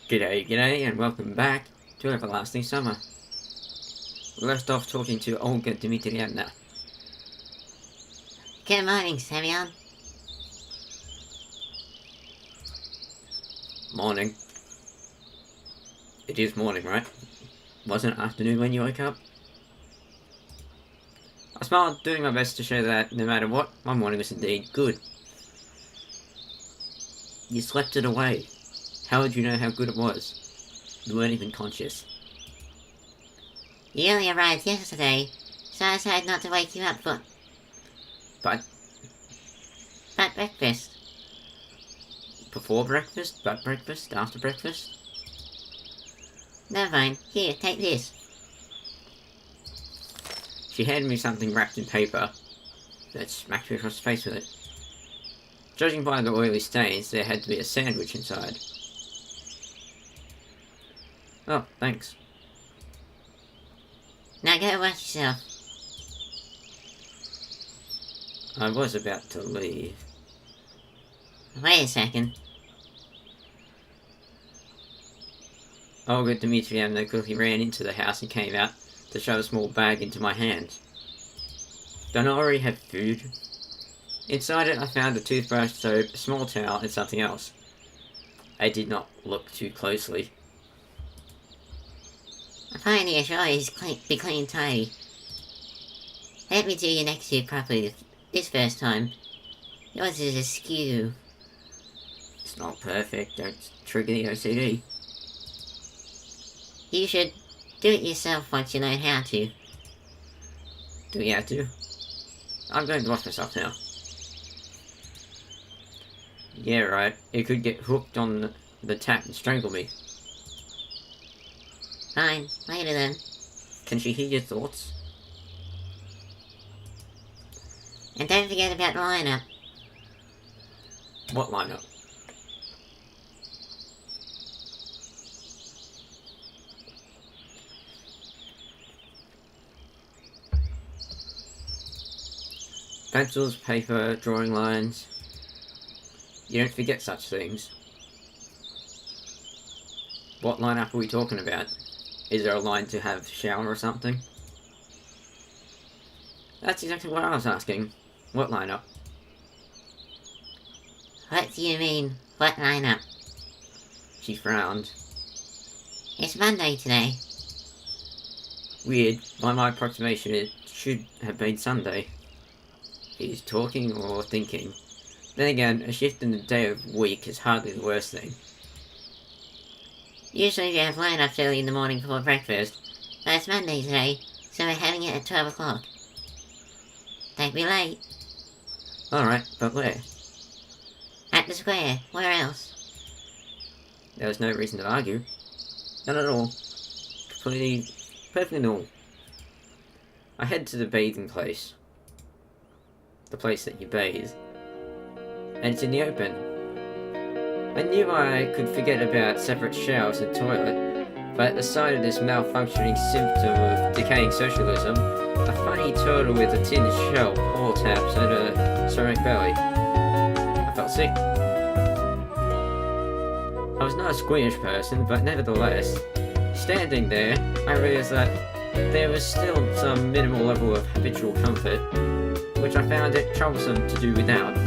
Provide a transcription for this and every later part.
G'day, and welcome back to Everlasting Summer. We left off talking to Olga Dmitrievna. Good morning, Semyon. Morning. It is morning, right? Wasn't it afternoon when you woke up? I smiled, doing my best to show that no matter what, my morning was indeed good. You slept it away. How would you know how good it was? You weren't even conscious. You only arrived yesterday, so I decided not to wake you up for... But breakfast. before breakfast? But breakfast? After breakfast? Never mind. Here, take this. She handed me something wrapped in paper, then smacked me across the face with it. Judging by the oily stains, there had to be a sandwich inside. Oh, thanks. Now go wash yourself. I was about to leave. Wait a second. Olga Dmitrievna quickly ran into the house and came out to shove a small bag into my hand. Don't I already have food? Inside it I found a toothbrush, soap, a small towel, and something else. I did not look too closely. I find your always be clean and tidy. Let me do your next two properly this first time. Yours is askew. It's not perfect, don't trigger the OCD. You should do it yourself once you learn how to. Do we have to? I'm going to wash myself now. Yeah, right. It could get hooked on the tap and strangle me. Fine, later then. Can she hear your thoughts? And don't forget about the lineup. What lineup? Pencils, paper, drawing lines. You don't forget such things. What lineup are we talking about? Is there a line to have shower or something? That's exactly what I was asking. What lineup? What do you mean, what lineup? She frowned. It's Monday today. Weird. By my approximation, it should have been Sunday. He's talking or thinking. Then again, a shift in the day of week is hardly the worst thing. Usually we have lineups early in the morning before breakfast, but it's Monday today, so we're having it at 12 o'clock. Don't be late. Alright, but where? At the square. Where else? There was no reason to argue. None at all. Completely, perfectly normal. I head to the bathing place. The place that you bathe. And it's in the open. I knew I could forget about separate showers and toilet, but at the sight of this malfunctioning symptom of decaying socialism, a funny turtle with a tin shell, paw taps, and a ceramic belly, I felt sick. I was not a squeamish person, but nevertheless, standing there, I realized that there was still some minimal level of habitual comfort, which I found it troublesome to do without.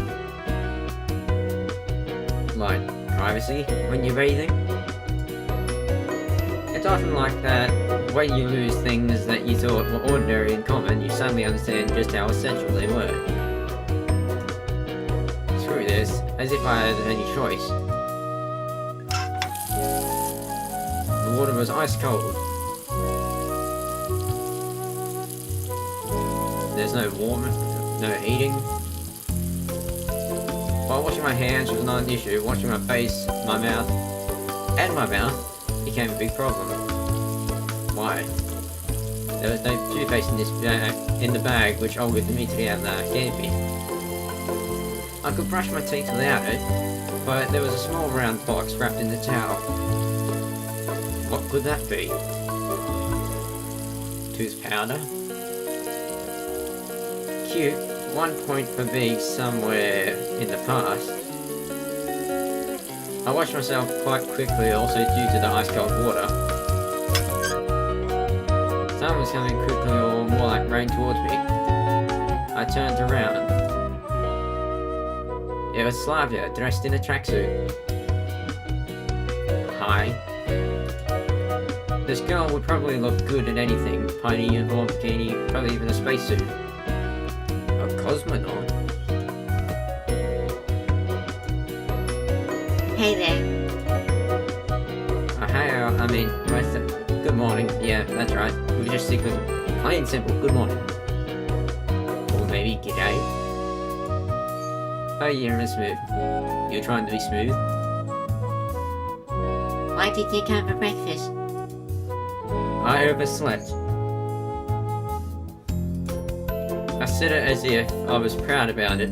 Like privacy when you're bathing. It's often like that, when you lose things that you thought were ordinary and common, you suddenly understand just how essential they were. Screw this, as if I had any choice. The water was ice cold. There's no warmth, no heating. While washing my hands was not an issue, washing my face, my mouth, and my mouth became a big problem. Why? There was no toothpaste in the bag which Olga Dmitrievna gave me. I could brush my teeth without it, but there was a small round box wrapped in the towel. What could that be? Tooth powder? Cute. 1 point for being somewhere in the past. I washed myself quite quickly, also due to the ice cold water. Someone was coming quickly, or more like rain towards me. I turned around. It was Slavia, dressed in a tracksuit. Hi. This girl would probably look good in anything. Pony uniform, bikini, probably even a spacesuit. A cosmonaut? Hey there. Good morning. Yeah, that's right. We just stick with plain simple, good morning. Or maybe g'day. Oh, you're Miss Smooth. You're trying to be smooth? Why did you come for breakfast? I overslept. I said it as if I was proud about it.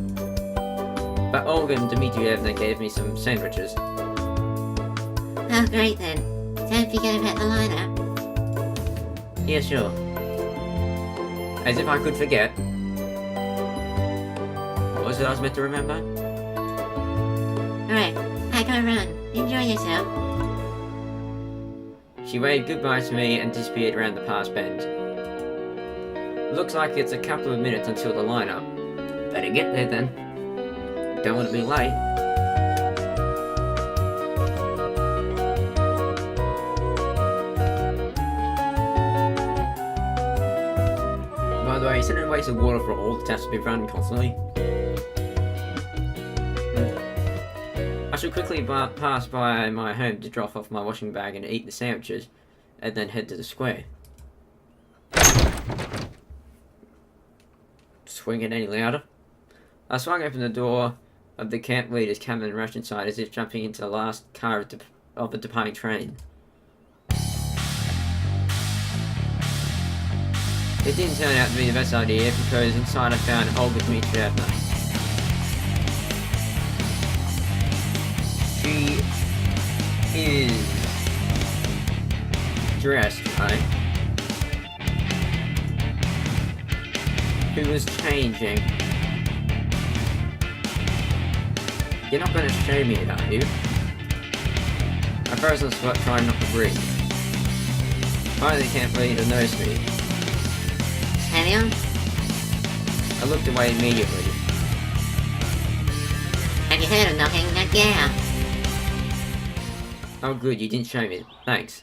But Olga and Dmitrievna gave me some sandwiches. Oh, great then. Don't forget about the lineup. Yeah, sure. As if I could forget. What was it I was meant to remember? Alright, pack on run. Enjoy yourself. She waved goodbye to me and disappeared around the pass bend. Looks like it's a couple of minutes until the lineup. Better get there then. Don't want to be late. By the way, isn't it a waste of water for all the taps to be run constantly? I should quickly pass by my home to drop off my washing bag and eat the sandwiches, and then head to the square. Swing it any louder? I swung open the door of the camp leader's cabin and rushed inside as if jumping into the last car of a departing train. It didn't turn out to be the best idea because inside I found Olga Dmitrievna. She is dressed, right? Who was changing. You're not gonna show me it, are you? I froze on the spot trying not to breathe. Finally the camp leader noticed me. Semyon? I looked away immediately. Have you heard of knocking? Yeah. Oh good, you didn't show me. Thanks.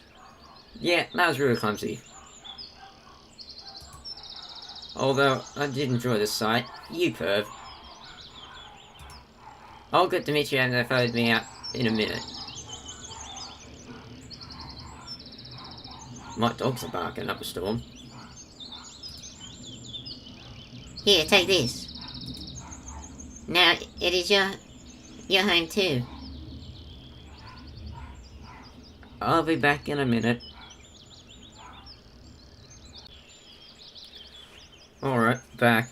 Yeah, that was really clumsy. Although, I did enjoy the sight. You perv. Olga Dmitrievna followed me out in a minute. My dogs are barking up a storm. Here, take this. Now, it is your home too. I'll be back in a minute. Alright, back.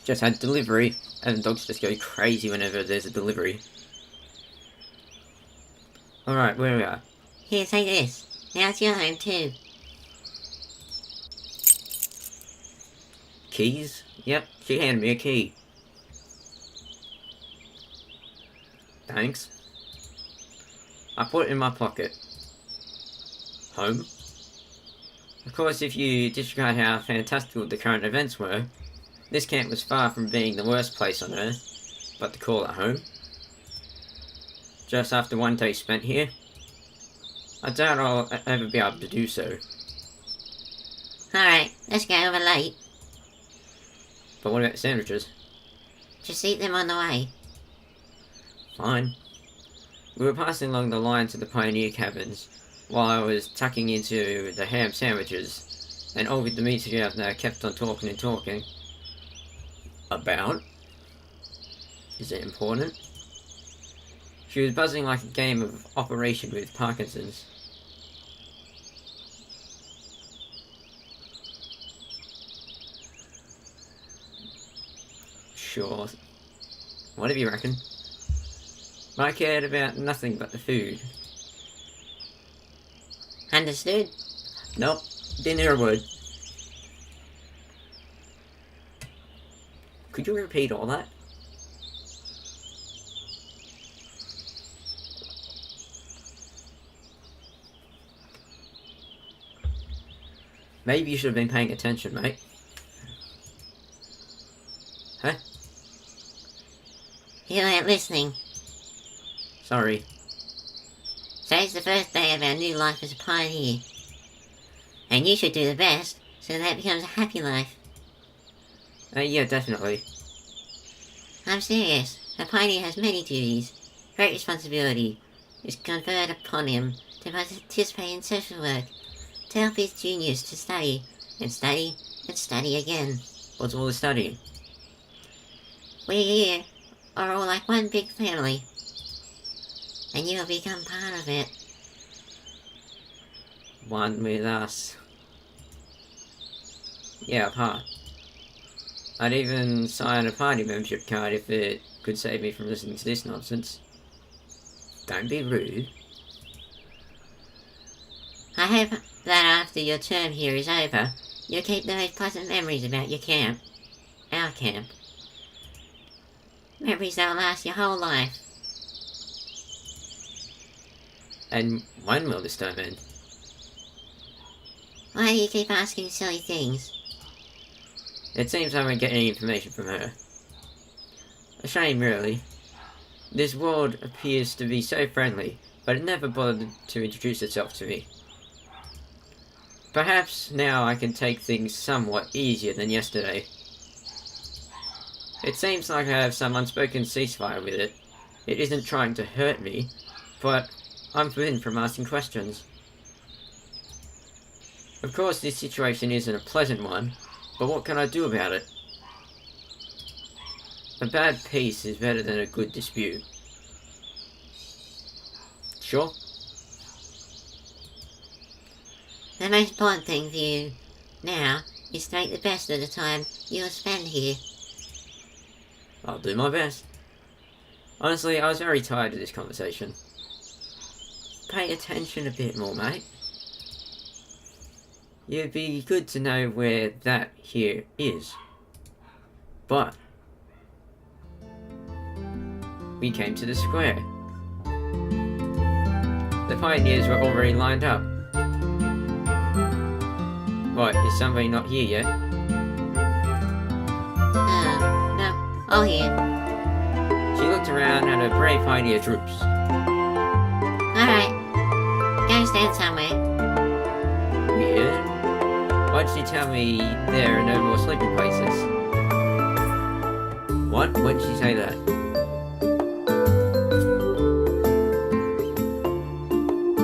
Just had delivery, and the dogs just go crazy whenever there's a delivery. Alright, where we are? Here, take this. Now it's your home too. Keys? Yep, she handed me a key. Thanks. I put it in my pocket. Home? Of course, if you disregard how fantastical the current events were, this camp was far from being the worst place on Earth, but to call it home. Just after one day spent here, I doubt I'll ever be able to do so. Alright, let's go, we're late. But what about the sandwiches? Just eat them on the way. Fine. We were passing along the line to the pioneer cabins, while I was tucking into the ham sandwiches, and Olga Dmitrievna kept on talking and talking. About? Is it important? She was buzzing like a game of Operation with Parkinson's. Sure. Whatever you reckon. I cared about nothing but the food. Understood? Nope, didn't hear a word. Could you repeat all that? Maybe you should have been paying attention, mate. Huh? You weren't listening. Sorry. Today's the first day of our new life as a pioneer. And you should do the best, so that becomes a happy life. Yeah, definitely. I'm serious. A pioneer has many duties. Great responsibility is conferred upon him to participate in social work, to help his juniors to study, and study, and study again. What's all the studying? We here are all like one big family. And you'll become part of it. One with us. Yeah, part. I'd even sign a party membership card if it could save me from listening to this nonsense. Don't be rude. I hope that after your term here is over, you'll keep the most pleasant memories about your camp. Our camp. Memories that'll last your whole life. And when will this term end? Why do you keep asking silly things? It seems I won't get any information from her. A shame, really. This world appears to be so friendly, but it never bothered to introduce itself to me. Perhaps now I can take things somewhat easier than yesterday. It seems like I have some unspoken ceasefire with it. It isn't trying to hurt me, but I'm forbidden from asking questions. Of course, this situation isn't a pleasant one, but what can I do about it? A bad peace is better than a good dispute. Sure? The most important thing for you now is to make the best of the time you'll spend here. I'll do my best. Honestly, I was very tired of this conversation. Pay attention a bit more, mate. It'd be good to know where that here is. But we came to the square. The pioneers were already lined up. What, is somebody not here yet? No, all here. She looked around at her brave pioneer troops. Alright, go stand somewhere. Weird. Why'd she tell me there are no more sleeping places? What? When did she say that?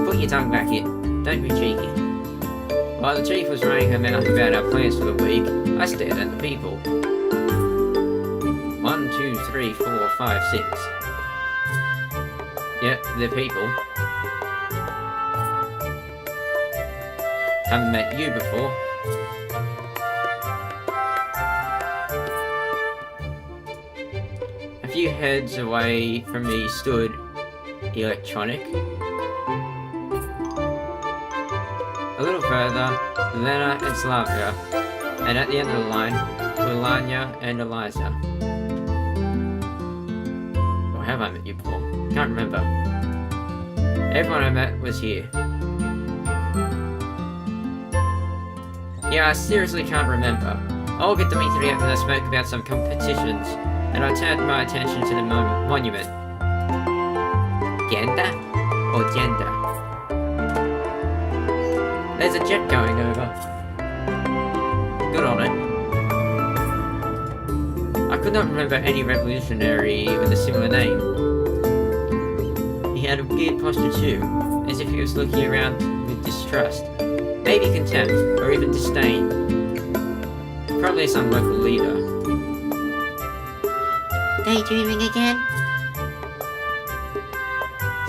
Put your tongue back in. Don't be cheeky. While the chief was running her mouth about our plans for the week, I stared at the people. 1, 2, 3, 4, 5, 6. Yep, they're people. Haven't met you before. A few heads away from me stood Electronic. A little further, Lena and Slavia, and at the end of the line, were Lanya and Eliza. Or have I met you before? Can't remember. Everyone I met was here. Yeah, I seriously can't remember. Olga Dmitrievna spoke about some competitions, and I turned my attention to the monument. Genda? Or gender? There's a jet going over. Good on it. I could not remember any revolutionary with a similar name. He had a weird posture too, as if he was looking around with distrust. Maybe contempt, or even disdain. Probably some local leader. Daydreaming again?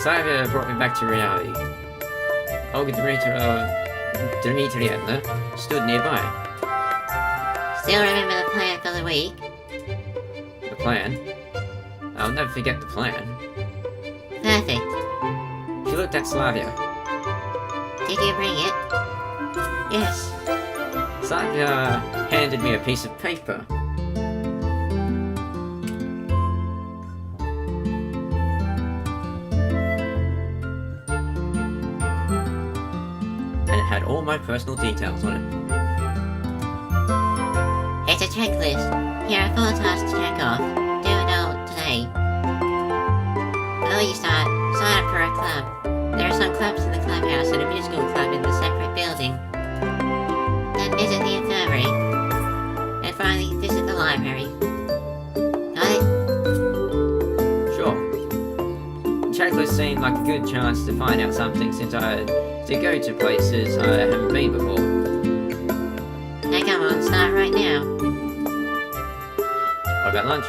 Slavia brought me back to reality. Olga Dmitrievna stood nearby. Still remember the plan for the week? The plan? I'll never forget the plan. Perfect. She looked at Slavia. Did you bring it? Yes. Slavia handed me a piece of paper. And it had all my personal details on it. checklist. Here are 4 tasks to check off. Do it all today. Before you start, sign up for a club. There are some clubs in the clubhouse and a musical club in the separate building. Then visit the infirmary. And finally, visit the library. Got it? Sure. Checklist seemed like a good chance to find out something since I had to go to places I haven't been before. Now come on, start right now. What about lunch?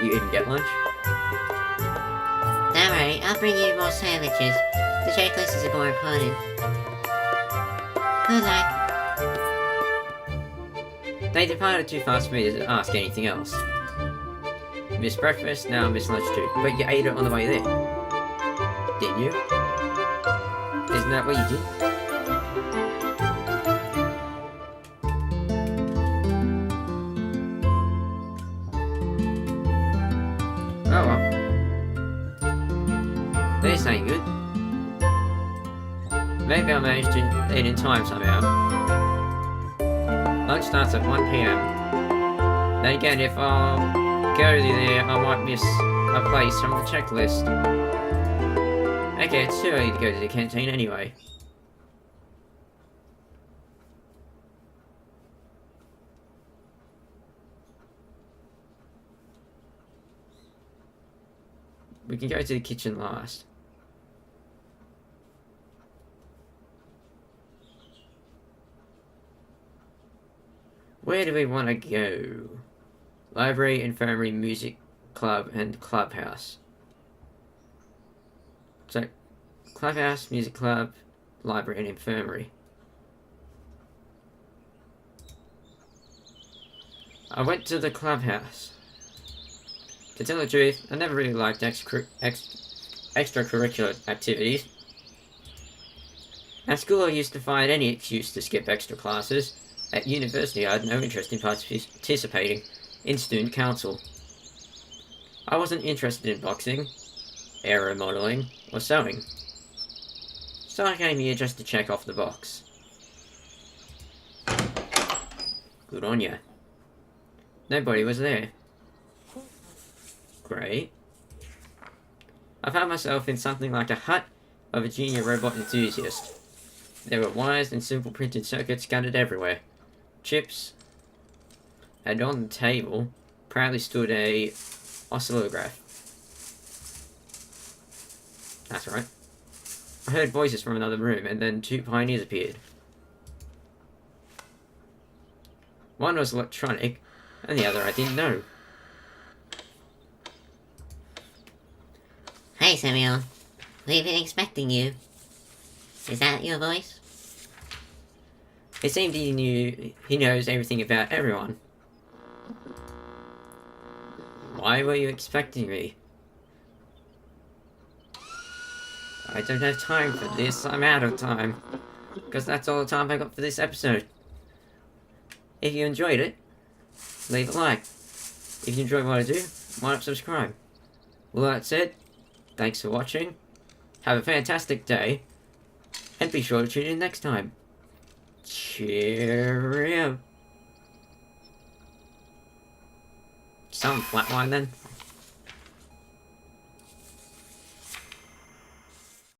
Do you even get lunch? Don't worry, I'll bring you more sandwiches. The checklist is more important. Good luck. They departed too fast for me to ask anything else. Missed breakfast, now missed lunch too. But you ate it on the way there. Didn't you? Isn't that what you did? Oh well. This ain't good. Maybe I managed to eat in time somehow. Lunch starts at 1 PM. Then again, if I'll go there, I might miss a place from the checklist. Okay, it's too early to go to the canteen anyway. We can go to the kitchen last. Where do we want to go? Library, infirmary, music club, and clubhouse. So, clubhouse, music club, library, and infirmary. I went to the clubhouse. To tell the truth, I never really liked extracurricular activities. At school I used to find any excuse to skip extra classes. At university I had no interest in participating in student council. I wasn't interested in boxing, aero modelling, or sewing. So I came here just to check off the box. Good on ya. Nobody was there. Great. I found myself in something like a hut of a junior robot enthusiast. There were wires and simple printed circuits scattered everywhere. Chips. And on the table proudly stood a oscillograph. That's right. I heard voices from another room, and then 2 pioneers appeared. One was electronic, and the other I didn't know. Hey, Semyon. We've been expecting you. Is that your voice? It seemed he knows everything about everyone. Why were you expecting me? I don't have time for this, I'm out of time. Because that's all the time I got for this episode. If you enjoyed it, leave a like. If you enjoy what I do, why not subscribe? Well, that said, thanks for watching, have a fantastic day, and be sure to tune in next time. Cheerio. Some flatline then.